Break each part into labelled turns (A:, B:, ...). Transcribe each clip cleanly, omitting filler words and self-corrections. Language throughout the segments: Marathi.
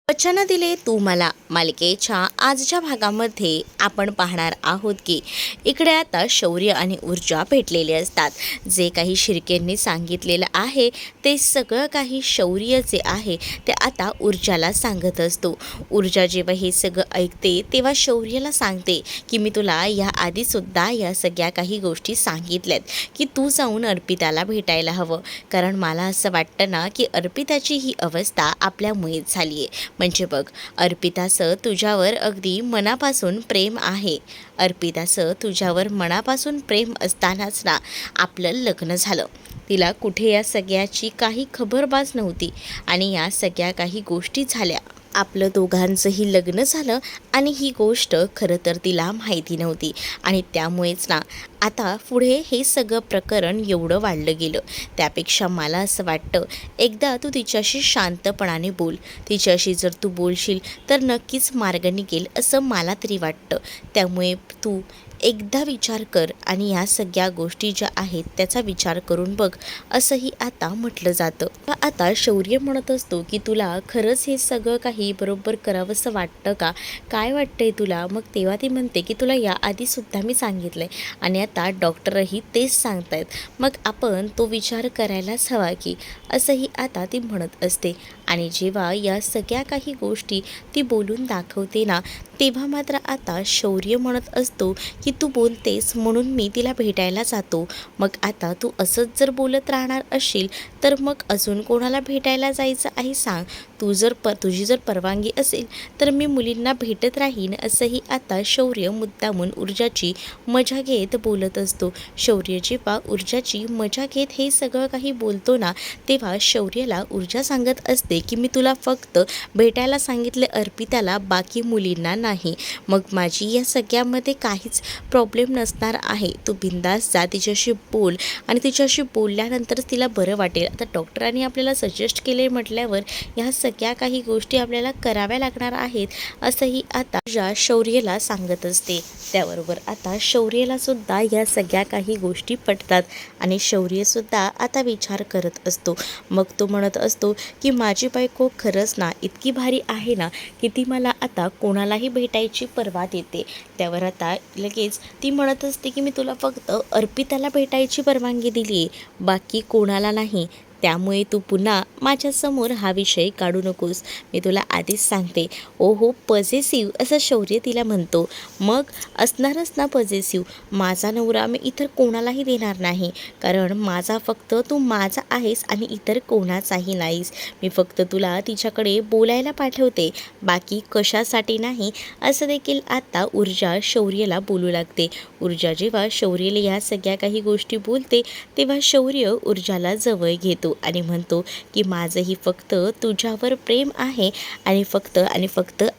A: वचन दिले तू मला मालिकेच्या आजच्या भागामध्ये आपण पाहणार आहोत की इकडे आता शौर्य आणि ऊर्जा भेटलेले असतात. जे काही शिर्केंनी सांगितलेलं आहे ते सगळं काही शौर्य जे आहे ते आता ऊर्जाला सांगत असतो. ऊर्जा जेव्हा हे सगळं ऐकते तेव्हा शौर्याला सांगते की मी तुला या आधीसुद्धा या सगळ्या काही गोष्टी सांगितल्यात की तू जाऊन अर्पिताला भेटायला हवं, कारण मला असं वाटतं ना की अर्पिताची ही अवस्था आपल्यामुळेच झाली आहे. म्हणजे बघ, अर्पिताचं तुझ्यावर अगदी मनापासून प्रेम आहे. अर्पिताचं तुझ्यावर मनापासून प्रेम असतानाच ना आपलं लग्न झालं. तिला कुठे या सगळ्याची काही खबरबाज नव्हती आणि या सगळ्या काही गोष्टी झाल्या. आपलं दोघांचंही लग्न झालं आणि ही गोष्ट खरं तर तिला माहिती नव्हती आणि त्यामुळेच ना आता पुढे हे सगळं प्रकरण एवढं वाढलं गेलं. त्यापेक्षा मला असं वाटतं एकदा तू तिच्याशी शांतपणाने बोल. तिच्याशी जर तू बोलशील तर नक्कीच मार्ग निघेल असं मला तरी वाटतं. त्यामुळे तू एकदा विचार कर आणि या सगळ्या गोष्टी ज्या आहेत त्याचा विचार करून बघ, असंही आता म्हटलं जातं. आता शौर्य म्हणत असतो की तुला खरंच हे सगळं काही बरोबर करावंसं वाटतं का, काय वाटतंय तुला? मग तेव्हा ती म्हणते की तुला याआधीसुद्धा मी सांगितलं आहे आणि आता डॉक्टरही तेच सांगतायत, मग आपण तो विचार करायलाच हवा की, असंही आता ती म्हणत असते. आणि जेव्हा या सगळ्या काही गोष्टी ती बोलून दाखवते ना, तेव्हा मात्र आता शौर्य म्हणत असतो की तू बोलतेस म्हणून मी तिला भेटायला जातो. मग आता तू असंच जर बोलत राहणार असशील तर मग अजून कोणाला भेटायला जायचं आहे सांग? तुझी जर परवानगी असेल तर मी मुलींना भेटत राहीन, असंही आता शौर्य मुद्दामून ऊर्जाची मजा घेत बोलत असतो. शौर्य जेव्हा ऊर्जाची मजा घेत हे सगळं काही बोलतो ना, तेव्हा शौर्यला ऊर्जा सांगत असते की मी तुला फक्त भेटायला सांगितले अर्पिताला, बाकी मुलींना नाही. मग माझी या सगळ्यामध्ये काहीच प्रॉब्लेम नसणार आहे. तू बिंदास जा, तिच्याशी बोल आणि तिच्याशी बोलल्यानंतरच तिला बरं वाटेल. आता डॉक्टरांनी आपल्याला सजेस्ट केले म्हटल्यावर ह्या सगळ्या काही गोष्टी आपल्याला कराव्या लागणार आहेत, असंही आता ऊर्जा शौर्यला सांगत असते. त्याबरोबर आता शौर्यला सुद्धा या सगळ्या काही गोष्टी पटतात आणि शौर्यसुद्धा आता विचार करत असतो. मग तो म्हणत असतो की माझी बायको खरंच ना इतकी भारी आहे ना की ती मला आता कोणालाही भेटायची पर्वा देते. त्यावर आता लगेच ती म्हणत असते की मी तुला फक्त अर्पिताला भेटायची परवानगी दिली आहे, बाकी कोणाला नाही. त्यामुळे तू पुन्हा माझ्यासमोर हा विषय काढू नकोस, मी तुला आधीच सांगते. ओ हो, पॉझेसिव्ह असं शौर्य तिला म्हणतो. मग असणारच ना पॉझेसिव्ह. माझा नवरा मी इतर कोणालाही देणार नाही, कारण माझा फक्त तू माझा आहेस आणि इतर कोणाचाही नाहीस. मी फक्त तुला तिच्याकडे बोलायला पाठवते, बाकी कशासाठी नाही, असं देखील आता ऊर्जा शौर्यला बोलू लागते. ऊर्जा जेव्हा शौर्यला या सगळ्या काही गोष्टी बोलते तेव्हा शौर्य ऊर्जाला जवळ घेतो आणि म्हणतो की माझंही फक्त तुझ्यावर प्रेम आहे आणि फक्त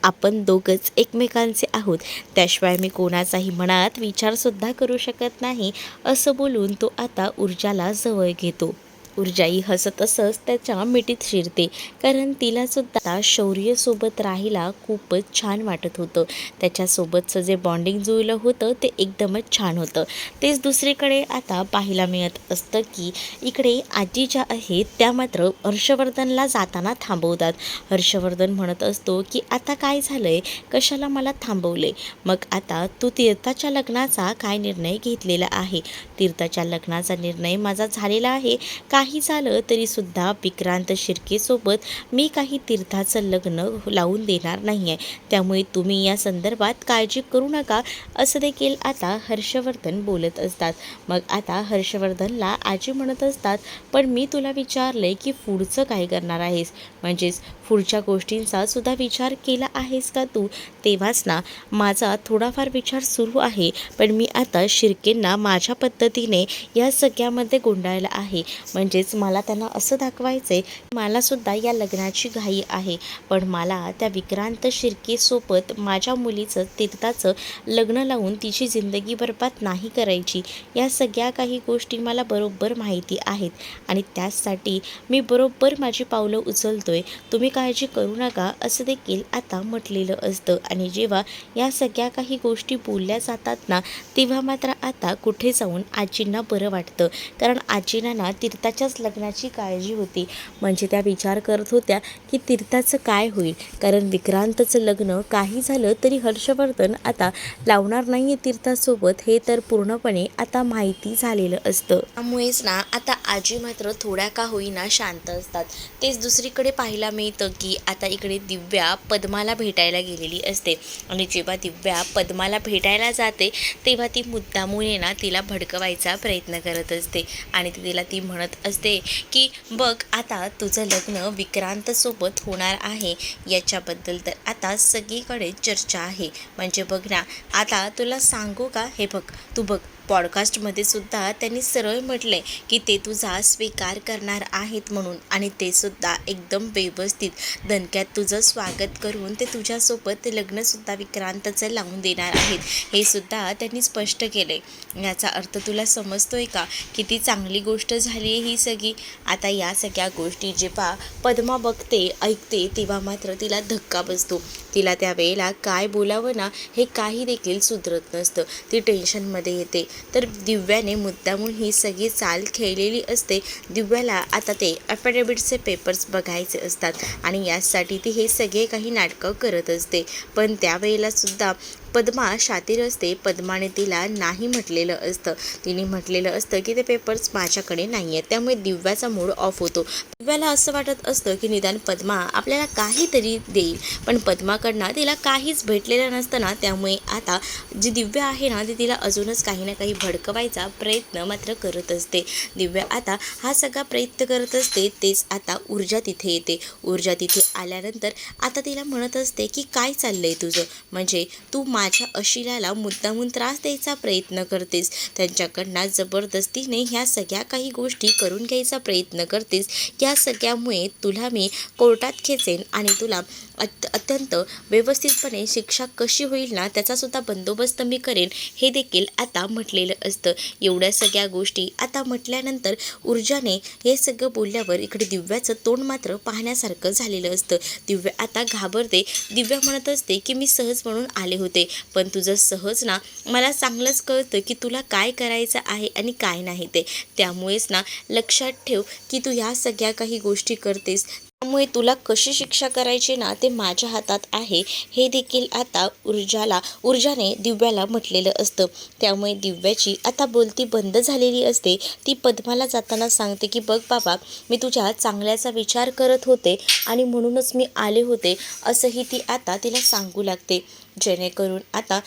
A: आपण दोघंच एकमेकांचे आहोत. त्याशिवाय मी कोणाचाही मनात विचारसुद्धा करू शकत नाही, असं बोलून तो आता ऊर्जाला जवळ घेतो. ऊर्जाही हसत असंच त्याच्या मिठीत शिरते, कारण तिलासुद्धा शौर्यसोबत राहायला खूपच छान वाटत होतं. त्याच्यासोबतचं जे बॉन्डिंग जुळलं होतं ते एकदमच छान होतं. तेच दुसरीकडे आता पाहायला मिळत असतं की इकडे आजी ज्या आहेत त्या मात्र हर्षवर्धनला जाताना थांबवतात. हर्षवर्धन म्हणत असतो की आता काय झालं आहे, कशाला मला थांबवले? मग आता तू तीर्थाच्या लग्नाचा काय निर्णय घेतलेला आहे? तीर्थाच्या लग्नाचा निर्णय माझा झालेला आहे. काही झालं तरीसुद्धा विक्रांत शिर्केसोबत मी काही तीर्थाचं लग्न लावून देणार नाही आहे. त्यामुळे तुम्ही या संदर्भात काळजी करू नका, असं देखील आता हर्षवर्धन बोलत असतात. मग आता हर्षवर्धनला आजी म्हणत असतात, पण मी तुला विचारले की पुढचं काय करणार आहेस, म्हणजेच पुढच्या गोष्टींचा सुद्धा विचार केला आहेस का तू? तेव्हाच ना माझा थोडाफार विचार सुरू आहे, पण मी आता शिर्केंना माझ्या पद्धतीने या सगळ्यामध्ये गुंडाळलं आहे. म्हणजेच मला त्यांना असं दाखवायचं आहे मलासुद्धा या लग्नाची घाई आहे, पण मला त्या विक्रांत शिर्केसोबत माझ्या मुलीचं तीर्थाचं लग्न लावून तिची जिंदगी बरबाद नाही करायची. या सगळ्या काही गोष्टी मला बरोबर माहिती आहेत आणि त्याचसाठी मी बरोबर माझी पावलं उचलतोय. तुम्ही काळजी करू नका, असं देखील आता म्हटलेलं असतं. आणि जेव्हा या सगळ्या काही गोष्टी बोलल्या जातात ना, तेव्हा मात्र आता कुठे जाऊन आजींना बरं वाटतं, कारण आजींना ना तीर्थाच्याच लग्नाची काळजी होती. म्हणजे त्या विचार करत होत्या की तीर्थाचं काय होईल, कारण विक्रांतचं लग्न काही झालं तरी हर्षवर्धन आता लावणार नाही आहे तीर्थासोबत, हे तर पूर्णपणे आता माहिती झालेलं असतं. त्यामुळेच ना आता आजी मात्र थोड्या का होईना शांत असतात. तेच दुसरीकडे पाहायला मिळतं की आता इकडे दिव्या पद्माला भेटायला गेलेली असते आणि जेव्हा दिव्या पद्माला भेटायला जाते तेव्हा ती मुद्दामून ना तिला भडकवायचा प्रयत्न करत असते आणि ती म्हणत असते की बघ आता तुझं लग्न विक्रांतसोबत होणार आहे, याच्याबद्दल तर आता सगळीकडे चर्चा आहे. म्हणजे बघ ना, आता तुला सांगू का, हे बघ तू बघ पॉडकास्टमध्ये सुद्धा त्यांनी सरळ म्हटलंय की ते तुझा स्वीकार करणार आहेत म्हणून, आणि ते सुद्धा एकदम व्यवस्थित दणक्यात तुझं स्वागत करून ते तुझ्यासोबत लग्नसुद्धा विक्रांतचं लावून देणार आहेत, हे सुद्धा त्यांनी स्पष्ट केलंय. याचा अर्थ तुला समजतोय का, किती चांगली गोष्ट झाली आहे ही सगळी. आता या सगळ्या गोष्टी जेव्हा पद्मा बघते ऐकते तेव्हा मात्र तिला धक्का बसतो. तिला त्यावेळेला काय बोलावं ना हे काही देखील सुधरत नसतं. ती टेन्शनमध्ये येते. तर दिव्याने मुद्दामून ही सगळी चाल खेळलेली असते. दिव्याला आता ते अफिडेव्हिटचे पेपर्स बघायचे असतात आणि यासाठी ती हे सगळे काही नाटकं करत असते. पण त्यावेळेला सुद्धा पद्मा शातीर असते. पद्माने तिला नाही म्हटलेलं असतं. तिने म्हटलेलं असतं की ते पेपर्स माझ्याकडे नाही आहेत. त्यामुळे दिव्याचा मूड ऑफ होतो. दिव्याला असं वाटत असतं की निदान पद्मा आपल्याला काहीतरी देईल, पण पद्माकडनं तिला काहीच भेटलेलं नसतं ना. त्यामुळे आता जी दिव्या आहे ना ती तिला अजूनच काही ना काही भडकवायचा प्रयत्न मात्र करत असते. दिव्या आता हा सगळा प्रयत्न करत असते. तेच आता ऊर्जा तिथे येते. ऊर्जा तिथे आल्यानंतर आता तिला म्हणत असते की काय चाललंय तुझं, म्हणजे तू माझ्या अशिलाला मुद्दामून त्रास द्यायचा प्रयत्न करतेस, त्यांच्याकडनं जबरदस्तीने ह्या सगळ्या काही गोष्टी करून घ्यायचा प्रयत्न करतेस. या सगळ्यामुळे तुला मी कोर्टात खेचेन आणि तुला अत्यंत व्यवस्थितपणे शिक्षा कशी होईल ना त्याचासुद्धा बंदोबस्त मी करेन, हे देखील आता म्हटलेलं असतं. एवढ्या सगळ्या गोष्टी आता म्हटल्यानंतर ऊर्जाने हे सगळं बोलल्यावर इकडे दिव्याचं तोंड मात्र पाहण्यासारखं झालेलं असतं. दिव्या आता घाबरते. दिव्या म्हणत असते की मी सहज म्हणून आले होते, पण तुझं सहज ना मला चांगलंच कळतं की तुला काय करायचं आहे आणि काय नाही ते. त्यामुळेच ना लक्षात ठेव की तू ह्या सगळ्या काही गोष्टी करतेस, त्यामुळे तुला कशी शिक्षा करायची ना ते माझ्या हातात आहे, हे देखील आता ऊर्जाने दिव्याला म्हटलेलं असतं. त्यामुळे दिव्याची आता बोलती बंद झालेली असते. ती पद्माला जाताना सांगते की बघ बाबा, मी तुझ्या चांगल्याचा विचार करत होते आणि म्हणूनच मी आले होते, असंही ती आता तिला सांगू लागते. जेणेकरून आता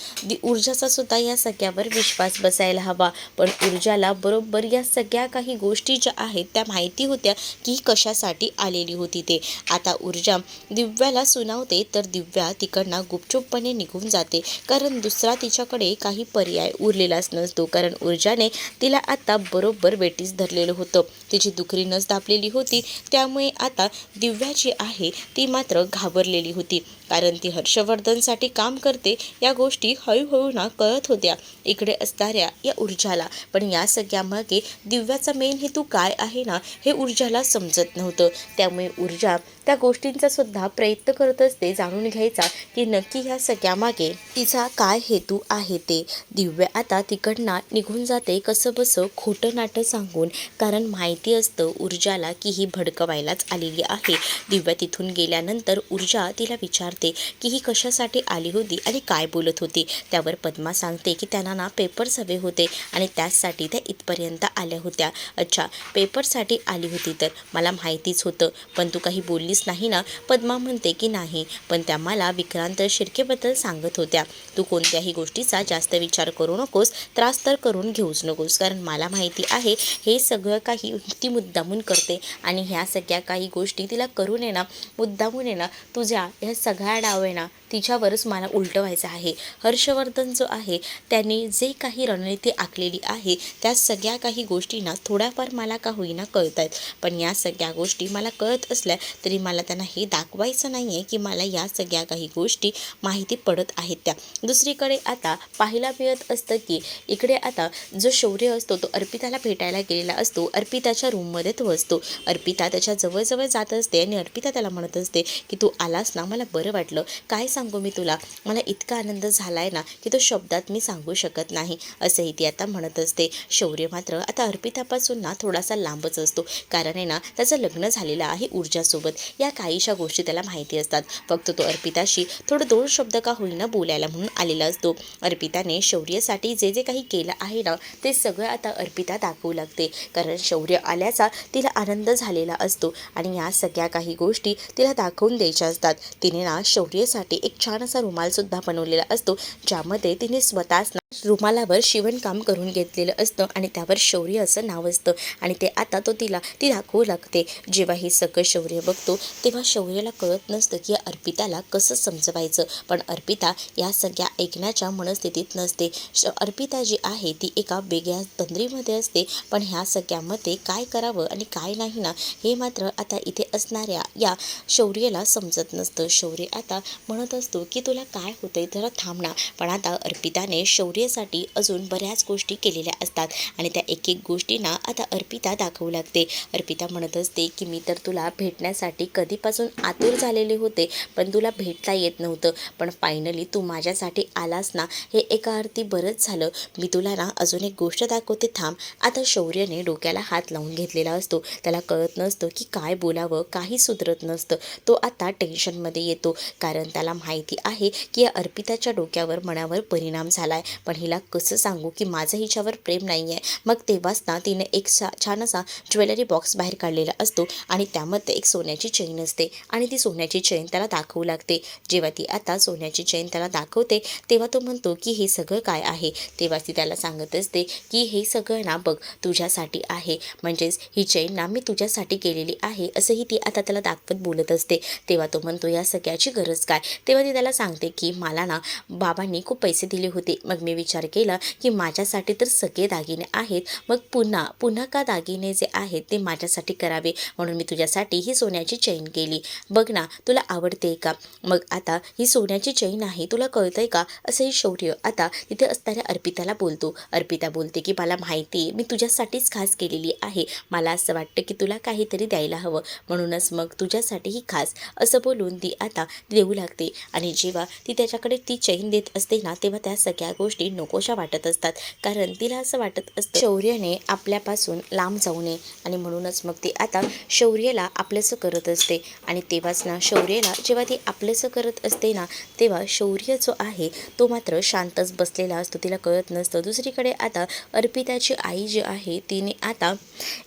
A: ऊर्जाचा सुद्धा या सगळ्यावर विश्वास बसायला हवा. पण ऊर्जाला बरोबर या सगळ्या काही गोष्टी ज्या आहेत त्या माहिती होत्या की कशासाठी आलेली होती ते. आता ऊर्जा दिव्याला सुनावते तर दिव्या तिकडनं गुपचूपपणे निघून जाते, कारण दुसरा तिच्याकडे काही पर्याय उरलेलाच नसतो. कारण ऊर्जाने तिला आता बरोबर वेटीस धरलेलं होतं. तिची दुखरी नस दाबलेली होती. त्यामुळे आता दिव्या जी आहे ती मात्र घाबरलेली होती, कारण ती हर्षवर्धनसाठी काम करते या गोष्टी हळूहळू ना कळत होत्या इकडे असणाऱ्या या ऊर्जाला. पण या सगळ्यामागे दिव्याचा मेन हेतू काय आहे ना हे ऊर्जाला समजत नव्हतं. त्यामुळे ऊर्जा त्या गोष्टींचा सुद्धा प्रयत्न करत असते जाणून घ्यायचा की नक्की ह्या सगळ्यामागे तिचा काय हेतू आहे ते. दिव्या आता तिकडनं निघून जाते कसं बसं खोटं नाटं सांगून, कारण माहिती असतं ऊर्जाला की ही भडकवायलाच आलेली आहे. दिव्या तिथून गेल्यानंतर ऊर्जा तिला विचारते की ही कशासाठी आली होती आणि काय बोलत होती. त्यावर पद्मा सांगते की त्यांना ना पेपर्स हवे होते आणि त्याचसाठी त्या इथपर्यंत आल्या होत्या. अच्छा, पेपरसाठी आली होती तर मला माहितीच होतं, पण तू काही बोललीस नाही ना. पद्मा म्हणते की नाही, पण त्या मला विक्रांत शिर्केबद्दल सांगत होत्या. तू कोणत्याही गोष्टीचा जास्त विचार करू नकोस, त्रास तर करून घेऊच नकोस, कारण मला माहिती आहे हे सगळं काही ती मुद्दामून करते आणि ह्या सगळ्या काही गोष्टी तिला करून आहे ना मुद्दामून आहे ना तुझ्या ह्या सगळ्या डाव आहे ना तिच्यावरच मला उलटवायचं आहे. हर्षवर्धन जो आहे त्यांनी जे काही रणनीती आखलेली आहे त्या सगळ्या काही गोष्टींना थोड्याफार मला का होईना कळत आहेत, पण या सगळ्या गोष्टी मला कळत असल्या तरी मला त्यांना हे दाखवायचं नाही आहे की मला या सगळ्या काही गोष्टी माहिती पडत आहेत त्या. दुसरीकडे आता पाहायला मिळत असतं की इकडे आता जो शौर्य असतो तो अर्पिताला भेटायला गेलेला असतो. अर्पिताच्या रूममध्ये तो असतो. अर्पिता त्याच्या जवळजवळ जात असते आणि अर्पिता त्याला म्हणत असते की तू आलास ना, मला बरं वाटलं. काय सांगू मी तुला, मला इतका आनंद झाला आहे ना की तो शब्दात मी सांगू शकत नाही, असंही ती आता म्हणत असते. शौर्य मात्र आता अर्पितापासून ना थोडासा लांबच असतो, कारण आहे ना त्याचं लग्न झालेलं आहे ऊर्जासोबत. या काहीशा गोष्टी त्याला माहिती असतात. फक्त तो अर्पिताशी थोडं 2 शब्द का होईना बोलायला म्हणून आलेला असतो. अर्पिताने शौर्यसाठी जे जे काही केलं आहे ना ते सगळं आता अर्पिता दाखवू लागते, कारण शौर्य आल्याचा तिला आनंद झालेला असतो आणि या सगळ्या काही गोष्टी तिला दाखवून द्यायच्या असतात. तिने ना शौर्यसाठी एक छान असा रुमालसुद्धा बनवलेला असतो, ज्यामध्ये तिने स्वतःच रुमालावर शिवणकाम करून घेतलेलं असतं आणि त्यावर शौर्य असं नाव असतं आणि ते आता ती दाखवू लागते. जेव्हा हे सगळं शौर्य बघतो तेव्हा शौर्याला कळत नसतं की अर्पिताला कसं समजवायचं, पण अर्पिता या सगळ्या ऐकण्याच्या मनस्थितीत नसते. अर्पिता जी आहे ती एका वेगळ्या तंद्रीमध्ये असते, पण ह्या सगळ्यामध्ये काय करावं आणि काय नाही ना हे मात्र आता इथे असणाऱ्या या शौर्याला समजत नसतं. शौर्य आता म्हणत असतो की तुला काय होतंय, जरा थांब ना, पण आता अर्पिताने शौर्यसाठी अजून बऱ्याच गोष्टी केलेल्या असतात आणि त्या एक एक गोष्टींना आता अर्पिता दाखवू लागते. अर्पिता म्हणत असते की मी तर तुला भेटण्यासाठी कधीपासून आतुर झालेले होते, पण तुला भेटता येत नव्हतं, पण फायनली तू माझ्यासाठी आलास ना, हे एका अर्थी बरंच झालं. मी तुला ना अजून एक गोष्ट दाखवते, थांब. आता शौर्यने डोक्याला हात लावून घेतलेला असतो. त्याला कळत नसतं की काय बोलावं, काही सुधरत नसतं. तो आता टेन्शनमध्ये येतो, कारण त्याला माहिती आहे की या अर्पिताच्या डोक्यावर मनावर परिणाम झाला आहे, पण हिला कसं सांगू की माझं हिच्यावर प्रेम नाही आहे. मग तेव्हाच ना तिने एक छान असा ज्वेलरी बॉक्स बाहेर काढलेला असतो आणि त्यामध्ये एक सोन्याची चेन असते आणि ती सोन्याची चेन त्याला दाखवू लागते. जेव्हा ती आता सोन्याची चेन त्याला दाखवते तेव्हा तो म्हणतो की हे सगळं काय आहे. तेव्हा ती त्याला सांगत असते की हे सगळं ना बघ तुझ्यासाठी आहे, म्हणजेच ही चेन ना मी तुझ्यासाठी केलेली आहे, असंही ती आता त्याला दाखवत बोलत असते. तेव्हा तो म्हणतो या सगळ्याची गरज काय. तेव्हा ती त्याला सांगते की मला ना बाबांनी खूप पैसे दिले होते, मग मी विचार केला की माझ्यासाठी तर सगळे दागिने आहेत, मग पुन्हा का दागिने जे आहेत ते माझ्यासाठी करावे, म्हणून मी तुझ्यासाठी ही सोन्याची चेन केली. बघ ना तुला आवडते का. मग आता ही सोन्याची चेन आहे, तुला कळतंय का, असंही शौर्य आता तिथे असणाऱ्या अर्पिताला बोलतो. अर्पिता बोलते की मला माहिती आहे, मी तुझ्यासाठीच खास केलेली आहे, मला असं वाटतं की तुला काहीतरी द्यायला हवं, म्हणूनच मग तुझ्यासाठी ही खास, असं बोलून ती आता देऊ लागते. आणि जेव्हा ती त्याच्याकडे ती चेन देत असते ना तेव्हा त्या सगळ्या गोष्टी नकोशा वाटत असतात, कारण तिला असं वाटत असतं शौर्याने आपल्यापासून लांब जाऊ नये आणि म्हणूनच मग ती आता शौर्याला आपलंसं करत असते. आणि तेव्हाच ना शौर्याला जेव्हा ती आपलंसं करत असते ना तेव्हा शौर्य जो आहे तो मात्र शांतच बसलेला असतो, तिला कळत नसतं. दुसरीकडे आता अर्पिताची आई जी आहे तिने आता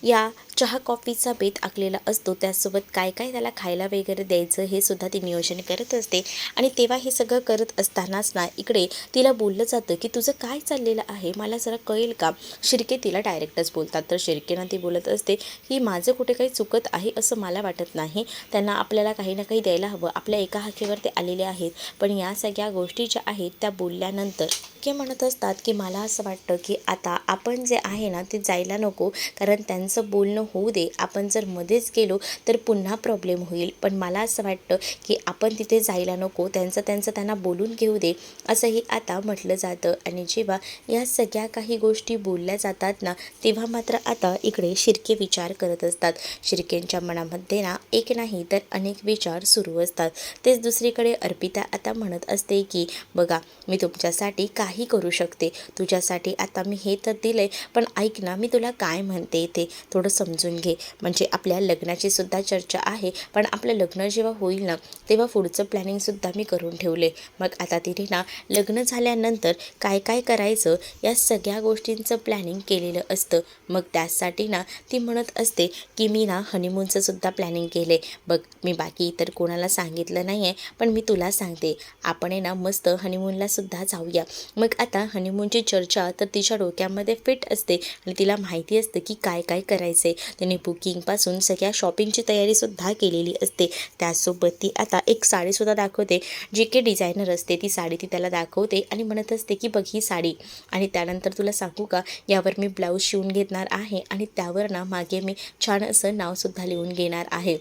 A: या चहा कॉफीचा बेत आखलेला असतो, त्यासोबत काय काय त्याला खायला वगैरे द्यायचं हे सुद्धा ती नियोजन करत असते. आणि तेव्हा हे सगळं करत असतानाच ना इकडे तिला बोललं जातं की तुझं काय चाललेलं आहे, मला जरा कळेल का. शिर्के तिला डायरेक्टच बोलतात, तर शिर्केनं ती बोलत असते की माझं कुठे काही चुकत आहे असं मला वाटत नाही, त्यांना आपल्याला काही ना काही द्यायला हवं, आपल्या एका हाकेवर ते आलेले आहेत, पण या सगळ्या गोष्टी ज्या आहेत त्या बोलल्यानंतर ते म्हणत असतात की मला असं वाटतं की आता आपण जे आहे ना ते जायला नको, कारण त्यांचं बोलणं होऊ दे, आपण जर मध्येच गेलो तर पुन्हा प्रॉब्लेम होईल, पण मला असं वाटतं की आपण तिथे जायला नको, त्यांचं त्यांना बोलून घेऊ दे, असंही आता म्हटलं जातं. आणि जेव्हा या सगळ्या काही गोष्टी बोलल्या जातात ना तेव्हा मात्र आता इकडे शिर्के विचार करत असतात. शिर्केंच्या मनामध्ये ना एक नाही तर अनेक विचार सुरू असतात. तेच दुसरीकडे अर्पिता आता म्हणत असते की बघा मी तुमच्यासाठी काही करू शकते, तुझ्यासाठी आता मी हे तर दिलंय, पण ऐक ना मी तुला काय म्हणते ते थोडं समजून घे, म्हणजे आपल्या लग्नाची सुद्धा चर्चा आहे, पण आपलं लग्न जेव्हा होईल ना तेव्हा पुढचं प्लॅनिंगसुद्धा मी करून ठेवले. मग आता तिने ना लग्न झाल्यानंतर काय काय करायचं या सगळ्या गोष्टींचं प्लॅनिंग केलेलं असतं. मग त्यासाठी ना ती म्हणत असते की मी ना हनीमूनचं सुद्धा प्लॅनिंग केले, बघ मी बाकी इतर कोणाला सांगितलं नाही आहे, पण मी तुला सांगते आपण ना मस्त हनीमूनला सुद्धा जाऊया. मग आता हनीमूनची चर्चा तर तिच्या डोक्यामध्ये फिट असते आणि तिला माहिती असतं की काय काय करायचं आहे. तिने बुकिंगपासून सगळ्या शॉपिंगची तयारीसुद्धा केलेली असते. त्यासोबत ती आता एक साडीसुद्धा दाखवते, जी की डिझायनर असते, ती साडी ती त्याला दाखवते आणि म्हणत असते की बघ ही साडी, आणि त्यानंतर तुला सांगू का यावर मी ब्लाऊज शिवून घेणार आहे आणि त्यावर ना मागे मी छान असं नावसुद्धा लिहून घेणार आहे.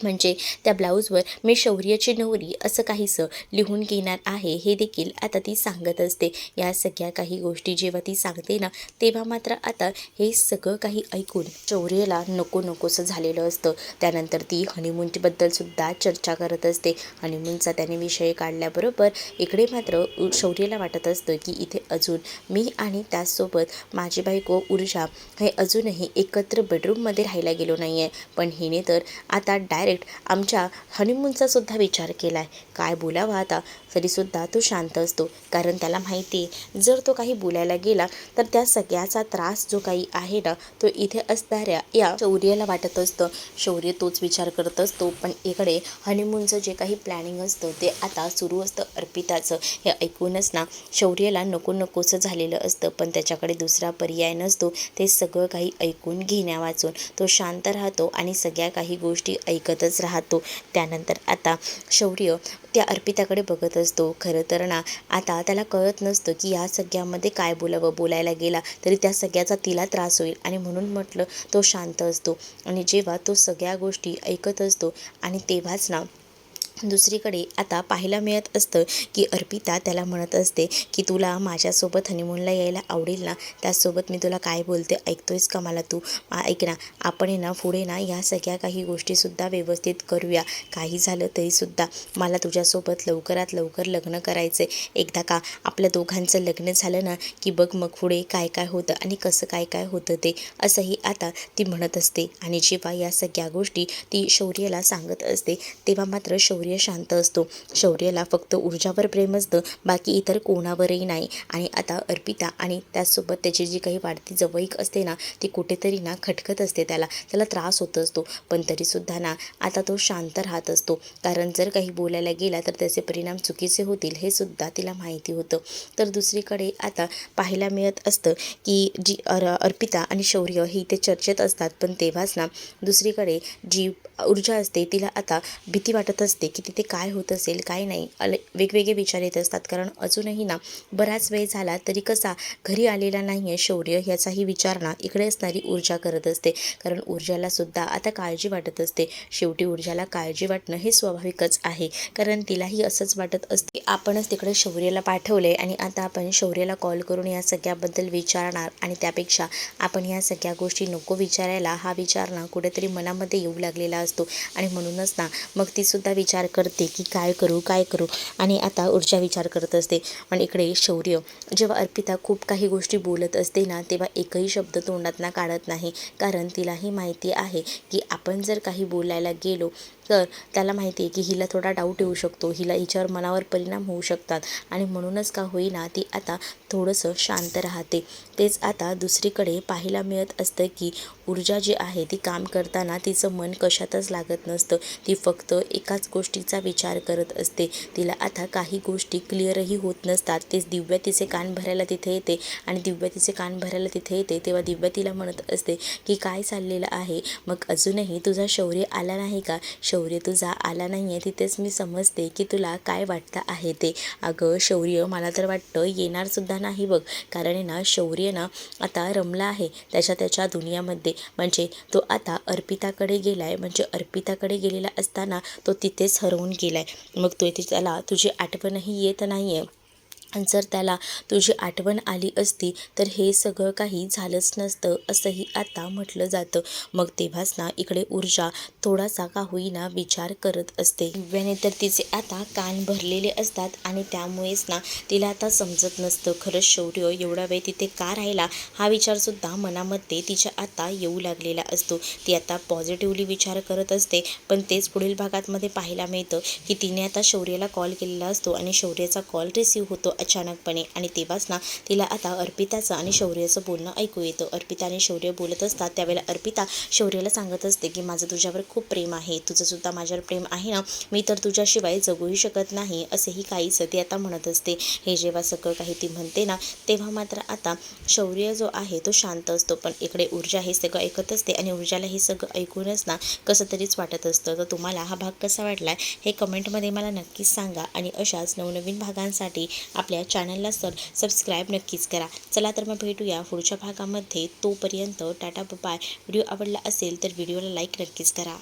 A: म्हणजे त्या ब्लाऊजवर मी शौर्याची नवरी असं काहीसं लिहून घेणार आहे हे देखील आता ती सांगत असते. या सगळ्या काही गोष्टी जेव्हा ती सांगते ना, तेव्हा मात्र आता हे सगळं काही ऐकून शौर्यला नको नकोसं झालेलं असतं. त्यानंतर ती हनीमूनबद्दल सुद्धा चर्चा करत असते. हनीमूनचा त्याने विषय काढल्याबरोबर इकडे मात्र शौर्यला वाटत असतं की इथे अजून मी आणि त्याचसोबत माझी बायको ऊर्जा हे अजूनही एकत्र बेडरूममध्ये राहायला गेलो नाही आहे. पण हिने तर आता डायरेक्ट आमच्या हनीमूनचा सुद्धा विचार केला आहे. काय बोलावं आता, तरीसुद्धा तो शांत असतो. कारण त्याला माहिती आहे जर तो काही बोलायला गेला तर त्या सगळ्याचा त्रास जो काही आहे ना, तो इथे असणाऱ्या या शौर्याला वाटत असतं. शौर्य तोच विचार करत असतो. पण इकडे हनीमूनचं जे काही प्लॅनिंग असतं ते आता सुरू असतं अर्पिताचं. हे ऐकूनच ना शौर्याला नको नकोसं झालेलं असतं. पण त्याच्याकडे दुसरा पर्याय नसतो. ते सगळं काही ऐकून घेण्यावाचून तो शांत राहतो आणि सगळ्या काही गोष्टी ऐकतच राहतो. त्यानंतर आता शौर्य त्या अर्पिताकडे बघत असतो. खरं तर ना आता त्याला कळत नसतं की या सगळ्यामध्ये काय बोलावं. बोलायला गेला तरी त्या सगळ्याचा तिला त्रास होईल आणि म्हणून म्हटलं तो शांत असतो. आणि जेव्हा तो सगळ्या गोष्टी ऐकत असतो आणि तेव्हाच ना दुसरीकडे आता पाहायला मिळत असतं की अर्पिता त्याला म्हणत असते की तुला माझ्यासोबत हनीमूनला यायला आवडेल ना. त्याचसोबत मी तुला काय बोलते ऐकतोयस का मला तू. ऐक ना, आपण आहे ना पुढे ना या सगळ्या काही गोष्टीसुद्धा व्यवस्थित करूया. काही झालं तरीसुद्धा मला तुझ्यासोबत लवकरात लवकर लग्न करायचं आहे. एकदा का आपल्या दोघांचं लग्न झालं ना की बघ मग पुढे काय काय होतं आणि कसं काय काय होतं ते, असंही आता ती म्हणत असते. आणि जेव्हा या सगळ्या गोष्टी ती शौर्याला सांगत असते तेव्हा मात्र शौर्य शांत असतो. शौर्याला फक्त ऊर्जावर प्रेम असतं, बाकी इतर कोणावरही नाही. आणि आता अर्पिता आणि त्याचसोबत त्याची जी काही वाढती जवळीक असते ना ती कुठेतरी ना खटकत असते. त्याला त्रास होत असतो. पण तरीसुद्धा ना आता तो शांत राहत असतो. कारण जर काही बोलायला गेला तर त्याचे परिणाम चुकीचे होतील हे सुद्धा तिला माहिती होतं. तर दुसरीकडे आता पाहायला मिळत असतं की जी अर्पिता आणि शौर्य ही इथे चर्चेत असतात. पण तेव्हाच ना दुसरीकडे जी ऊर्जा असते तिला आता भीती वाटत असते की तिथे काय होत असेल काय नाही. वेगवेगळे विचार येत असतात. कारण अजूनही ना बराच वेळ झाला तरी कसा घरी आलेला नाही आहे शौर्य ह्याचाही विचार ना इकडे असणारी ऊर्जा करत असते. कारण ऊर्जाला सुद्धा आता काळजी वाटत असते. शेवटी ऊर्जाला काळजी वाटणं हे स्वाभाविकच आहे. कारण तिलाही असंच वाटत असते की आपणच तिकडे शौर्याला पाठवले आणि आता आपण शौर्याला कॉल करून या सगळ्याबद्दल विचारणार आणि त्यापेक्षा आपण या सगळ्या गोष्टी नको विचारायला हा विचार ना कुठेतरी मनामध्ये येऊ लागलेला असतो. आणि म्हणूनच ना मग ती सुद्धा विचार करते की काय करू. आणि आता ऊर्जा विचार करत असते. पण इकडे शौर्य जेव्हा अर्पिता खूप काही गोष्टी बोलत असते ना तेव्हा एकही शब्द तोंडातनं काढत नाही. कारण तिलाही माहिती आहे की आपण जर काही बोलायला गेलो तर त्याला माहिती आहे की हिला थोडा डाऊट येऊ शकतो, हिच्यावर मनावर परिणाम होऊ शकतात. आणि म्हणूनच का होईना ती आता थोडंसं शांत राहते. तेच आता दुसरीकडे पाहायला मिळत असतं की ऊर्जा जी आहे ती काम करताना तिचं मन कशातच लागत नसतं. ती फक्त एकाच गोष्टीचा विचार करत असते. तिला आता काही गोष्टी क्लिअरही होत नसतात. तेच दिव्या तिचे कान भरायला तिथे येते. आणि दिव्या तिचे कान भरायला तिथे येते तेव्हा दिव्या तिला म्हणत असते की काय चाललेलं आहे, मग अजूनही तुझा शौर्य आला नाही का. शौर्य तुझा आला नाही आहे तिथेच मी समजते की तुला काय वाटतं आहे ते. अगं शौर्य मला तर वाटतं येणारसुद्धा नाही बघ. कारण आहे ना शौर्य ना आता रमला आहे त्याच्या दुनियामध्ये. म्हणजे तो आता अर्पिताकडे गेला आहे. म्हणजे अर्पिताकडे गेलेला असताना तो तिथेच हरवून गेला आहे. मग तो इथे त्याला तुझी आठवणही येत नाही आहे. जर त्याला तुझी आठवण आली असती तर हे सगळं काही झालंच नसतं असंही आता म्हटलं जातं. मग तेव्हाच ना इकडे ऊर्जा थोडासा का होईना विचार करत असते. दिव्याने तर तिचे आता कान भरलेले असतात आणि त्यामुळेच ना तिला आता समजत नसतं खरंच शौर्य एवढा वेळ तिथे का राहिला हा विचारसुद्धा मनामध्ये तिच्या आता येऊ लागलेला असतो. ती आता पॉझिटिव्हली विचार करत असते. पण तेच पुढील भागातमध्ये पाहायला मिळतं की तिने आता शौर्याला कॉल केलेला असतो आणि शौर्याचा कॉल रिसीव्ह होतो अचानकपणे. आणि तेव्हाच ना तिला आता अर्पिताचं आणि शौर्याचं बोलणं ऐकू येतं. अर्पिता आणि शौर्य बोलत असतात त्यावेळेला अर्पिता शौर्याला सांगत असते की माझं तुझ्यावर खूप प्रेम आहे, तुझंसुद्धा माझ्यावर प्रेम आहे ना, मी तर तुझ्याशिवाय जगूही शकत नाही असेही काहीच ती आता म्हणत असते. हे जेव्हा सगळं काही ती म्हणते ना तेव्हा मात्र आता शौर्य जो आहे तो शांत असतो. पण इकडे ऊर्जा हे सगळं ऐकत असते आणि ऊर्जाला हे सगळं ऐकूनच ना कसं तरीच वाटत असतं. तर तुम्हाला हा भाग कसा वाटला हे कमेंटमध्ये मला नक्कीच सांगा. आणि अशाच नवनवीन भागांसाठी आपल्या चॅनलला सबस्क्राईब नक्कीच करा. चला तर मग भेटूया पुढच्या भागामध्ये. तोपर्यंत टाटा बाय. व्हिडिओ आवडला असेल तर व्हिडिओला लाईक नक्कीच करा.